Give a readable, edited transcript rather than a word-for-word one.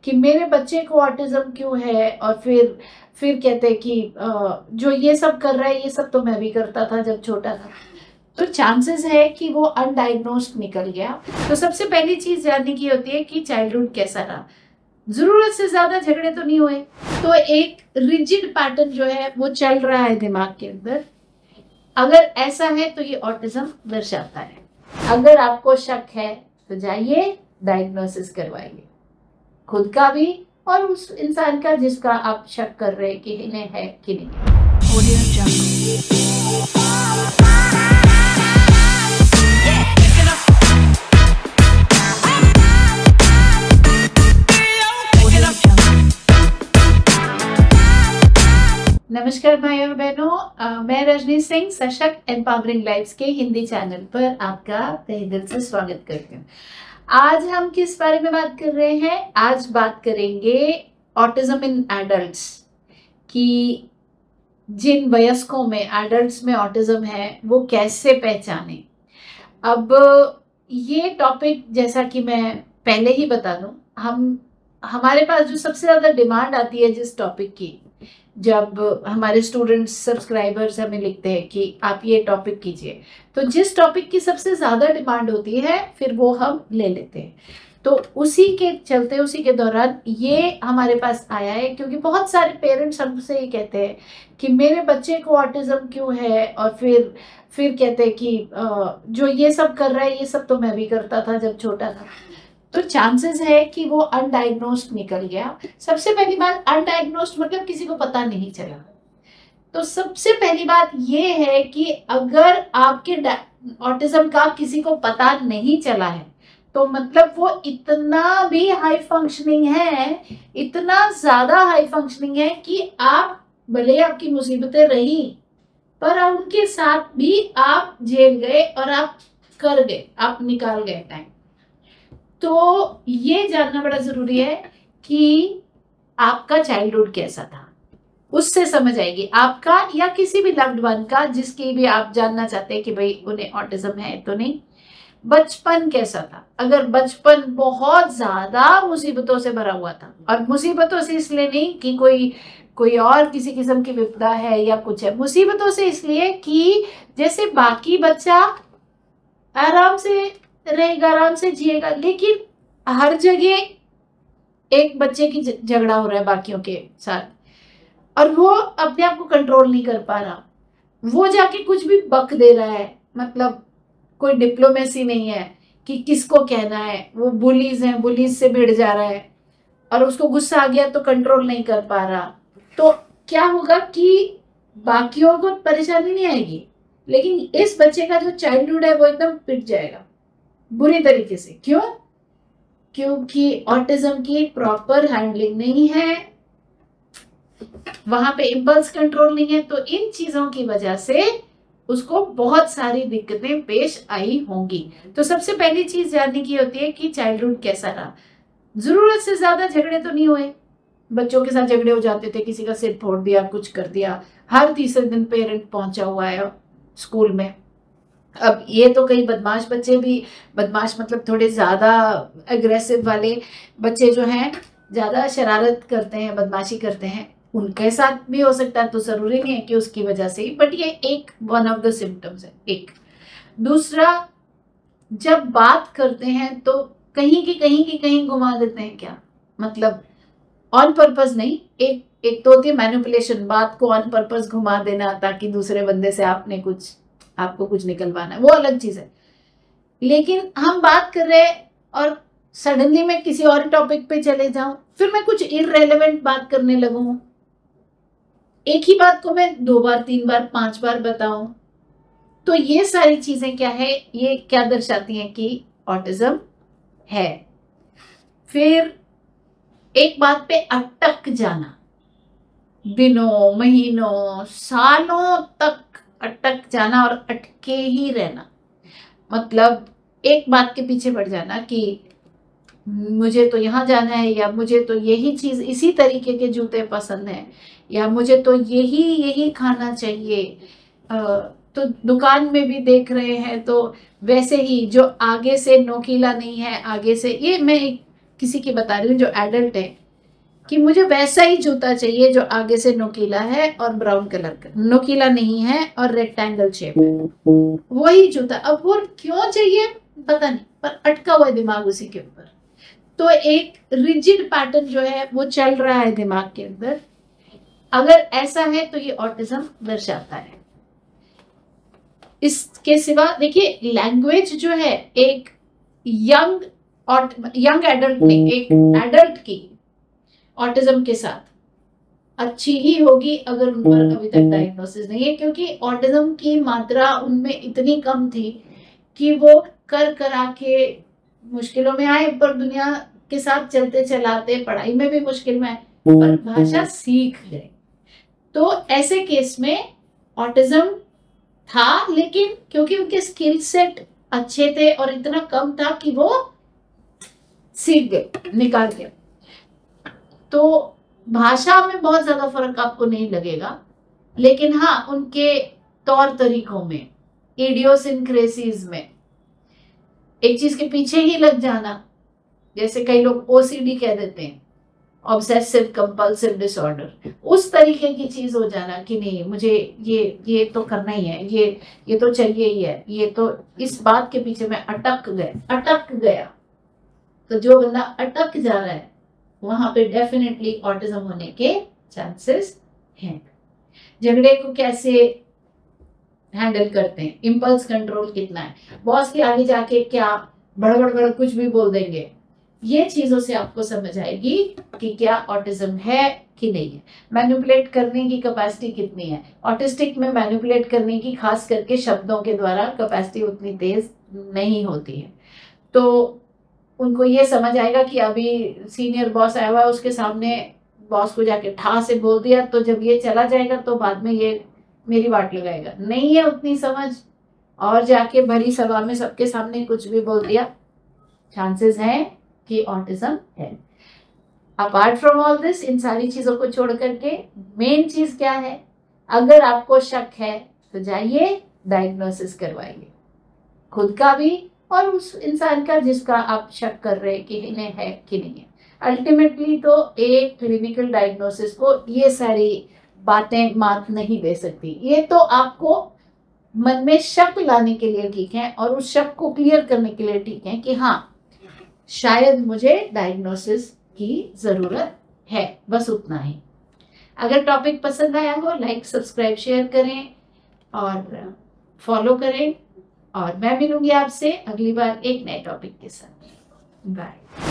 कि मेरे बच्चे को ऑटिज्म क्यों है, और फिर कहते हैं कि जो ये सब कर रहा है ये सब तो मैं भी करता था जब छोटा था। तो चांसेस है कि वो अनडायग्नोस्ड निकल गया। तो सबसे पहली चीज जानने की होती है कि चाइल्डहुड कैसा रहा। जरूरत से ज्यादा झगड़े तो नहीं हुए, तो एक रिजिड पैटर्न जो है वो चल रहा है दिमाग के अंदर। अगर ऐसा है तो ये ऑटिज्म दर्शाता है। अगर आपको शक है तो जाइए डायग्नोसिस करवाइए, खुद का भी और उस इंसान का जिसका आप शक कर रहे हैं कि इन्हें है कि नहीं। नमस्कार भाई और बहनों, मैं रजनी सिंह सशक्त एम्पावरिंग लाइव्स के हिंदी चैनल पर आपका तहे दिल से स्वागत करती हूँ। आज हम किस बारे में बात कर रहे हैं? आज बात करेंगे ऑटिज्म इन एडल्ट्स कि जिन वयस्कों में, एडल्ट्स में ऑटिज्म है वो कैसे पहचाने। अब ये टॉपिक, जैसा कि मैं पहले ही बता दूं, हमारे पास जो सबसे ज़्यादा डिमांड आती है जिस टॉपिक की, जब हमारे स्टूडेंट्स सब्सक्राइबर्स हमें लिखते हैं कि आप ये टॉपिक कीजिए, तो जिस टॉपिक की सबसे ज़्यादा डिमांड होती है फिर वो हम ले लेते हैं। तो उसी के चलते, उसी के दौरान ये हमारे पास आया है, क्योंकि बहुत सारे पेरेंट्स हमसे ये कहते हैं कि मेरे बच्चे को ऑटिज्म क्यों है, और फिर कहते हैं कि जो ये सब कर रहा है ये सब तो मैं भी करता था जब छोटा था। तो चांसेस है कि वो अनडायग्नोस्ड निकल गया। सबसे पहली बात, अनडायग्नोस्ड मतलब किसी को पता नहीं चला। तो सबसे पहली बात ये है कि अगर आपके ऑटिज्म का किसी को पता नहीं चला है तो मतलब वो इतना भी हाई फंक्शनिंग है, इतना ज्यादा हाई फंक्शनिंग है कि आप, भले आपकी मुसीबतें रही पर उनके साथ भी आप झेल गए और आप कर गए, आप निकाल गए टाइम। तो ये जानना बड़ा जरूरी है कि आपका चाइल्डहुड कैसा था, उससे समझ आएगी आपका या किसी भी लव्ड वन का जिसकी भी आप जानना चाहते हैं कि भाई उन्हें ऑटिज्म है तो नहीं। बचपन कैसा था? अगर बचपन बहुत ज्यादा मुसीबतों से भरा हुआ था, और मुसीबतों से इसलिए नहीं कि कोई और किसी किस्म की विपदा है या कुछ है, मुसीबतों से इसलिए कि जैसे बाकी बच्चा आराम से रहेगा, आराम से जिएगा, लेकिन हर जगह एक बच्चे की झगड़ा हो रहा है बाकियों के साथ और वो अपने आप को कंट्रोल नहीं कर पा रहा, वो जाके कुछ भी बक दे रहा है, मतलब कोई डिप्लोमेसी नहीं है कि किसको कहना है। वो बुलीज हैं, बुलीज से भिड़ जा रहा है और उसको गुस्सा आ गया तो कंट्रोल नहीं कर पा रहा। तो क्या होगा कि बाकियों को परेशानी नहीं आएगी, लेकिन इस बच्चे का जो चाइल्डहुड है वो एकदम पिट जाएगा बुरी तरीके से। क्यों? क्योंकि ऑटिज्म की प्रॉपर हैंडलिंग नहीं है, वहां पे इम्पल्स कंट्रोल नहीं है। तो इन चीजों की वजह से उसको बहुत सारी दिक्कतें पेश आई होंगी। तो सबसे पहली चीज जानने की होती है कि चाइल्डहुड कैसा रहा। जरूरत से ज्यादा झगड़े तो नहीं हुए, बच्चों के साथ झगड़े हो जाते थे, किसी का सिर फोड़ दिया, कुछ कर दिया, हर तीसरे दिन पेरेंट पहुंचा हुआ है स्कूल में। अब ये तो कई बदमाश बच्चे भी, बदमाश मतलब थोड़े ज्यादा एग्रेसिव वाले बच्चे जो हैं, ज्यादा शरारत करते हैं, बदमाशी करते हैं, उनके साथ भी हो सकता है। तो जरूरी नहीं है कि उसकी वजह से ही, बट ये एक वन ऑफ द सिम्टम्स है। एक दूसरा, जब बात करते हैं तो कहीं की कहीं घुमा देते हैं। क्या मतलब? ऑन पर्पस नहीं, एक तो होती है मैनिपुलेशन, बात को ऑन पर्पस घुमा देना ताकि दूसरे बंदे से आपको कुछ निकलवाना है, वो अलग चीज है। लेकिन हम बात कर रहे हैं और सडनली मैं किसी और टॉपिक पे चले जाऊं, फिर मैं कुछ इररेलेवेंट बात करने लगूं, एक ही बात को मैं 2 बार 3 बार 5 बार बताऊं, तो ये सारी चीजें क्या है, ये क्या दर्शाती हैं कि ऑटिज्म है। फिर एक बात पे अटक जाना, दिनों, महीनों, सालों तक अटक जाना और अटके ही रहना, मतलब एक बात के पीछे पड़ जाना कि मुझे तो यहाँ जाना है, या मुझे तो यही चीज, इसी तरीके के जूते पसंद हैं, या मुझे तो यही खाना चाहिए। तो दुकान में भी देख रहे हैं तो वैसे ही, जो आगे से नोकीला नहीं है, आगे से, ये मैं किसी की बता रही हूँ जो एडल्ट है, कि मुझे वैसा ही जूता चाहिए जो आगे से नोकीला है और ब्राउन कलर का, नोकीला नहीं है और रेक्टेंगल शेप है, वही जूता। अब वो क्यों चाहिए पता नहीं, पर अटका हुआ है दिमाग उसी के ऊपर। तो एक रिजिड पैटर्न जो है वो चल रहा है दिमाग के अंदर। अगर ऐसा है तो ये ऑटिज्म दर्शाता है। इसके सिवा देखिए, लैंग्वेज जो है एक यंग एडल्ट में, एक एडल्ट की ऑटिज्म के साथ अच्छी ही होगी अगर उन पर अभी तक डायग्नोसिस नहीं है, क्योंकि ऑटिज्म की मात्रा उनमें इतनी कम थी कि वो कर करा के मुश्किलों में आए, पर दुनिया के साथ चलते चलाते पढ़ाई में भी मुश्किल में आए, पर भाषा सीख गए। तो ऐसे केस में ऑटिज्म था, लेकिन क्योंकि उनके स्किल सेट अच्छे थे और इतना कम था कि वो सीख गए, निकाल के। तो भाषा में बहुत ज्यादा फर्क आपको नहीं लगेगा, लेकिन हाँ उनके तौर तरीकों में, इडियोसिंक्रेसीज में, एक चीज के पीछे ही लग जाना, जैसे कई लोग ओसीडी कह देते हैं, ऑब्सेसिव कंपल्सिव डिसऑर्डर, उस तरीके की चीज हो जाना कि नहीं मुझे ये तो करना ही है, ये तो चाहिए ही है, ये तो इस बात के पीछे मैं अटक गया। तो जो बंदा अटक जा रहा है वहां पे डेफिनेटली ऑटिज्म होने के चांसेस हैं। झगड़े को कैसे हैंडल करते हैं, इंपल्स कंट्रोल कितना है, बॉस के आगे जाके क्या बड़बड़ कुछ भी बोल देंगे, ये चीजों से आपको समझ आएगी कि क्या ऑटिज्म है कि नहीं है। मैनिपुलेट करने की कैपेसिटी कितनी है, ऑटिस्टिक में मैनिपुलेट करने की खास करके शब्दों के द्वारा कैपेसिटी उतनी तेज नहीं होती है। तो उनको ये समझ आएगा कि अभी सीनियर बॉस आया हुआ है, उसके सामने बॉस को जाके ठा से बोल दिया, तो जब ये चला जाएगा तो बाद में ये मेरी बात लगाएगा, नहीं है उतनी समझ, और जाके भरी सभा में सबके सामने कुछ भी बोल दिया, चांसेस हैं कि ऑटिज्म है। अपार्ट फ्रॉम ऑल दिस, इन सारी चीजों को छोड़ करके मेन चीज क्या है, अगर आपको शक है तो जाइए डायग्नोसिस करवाइए, खुद का भी और उस इंसान का जिसका आप शक कर रहे हैं कि इन्हें है कि नहीं है। अल्टीमेटली तो एक क्लिनिकल डायग्नोसिस को ये सारी बातें मात नहीं दे सकती, ये तो आपको मन में शक लाने के लिए ठीक है और उस शक को क्लियर करने के लिए ठीक है कि हाँ शायद मुझे डायग्नोसिस की जरूरत है, बस उतना ही। अगर टॉपिक पसंद आया हो, लाइक सब्सक्राइब शेयर करें और फॉलो करें, और मैं मिलूंगी आपसे अगली बार एक नए टॉपिक के साथ। बाय।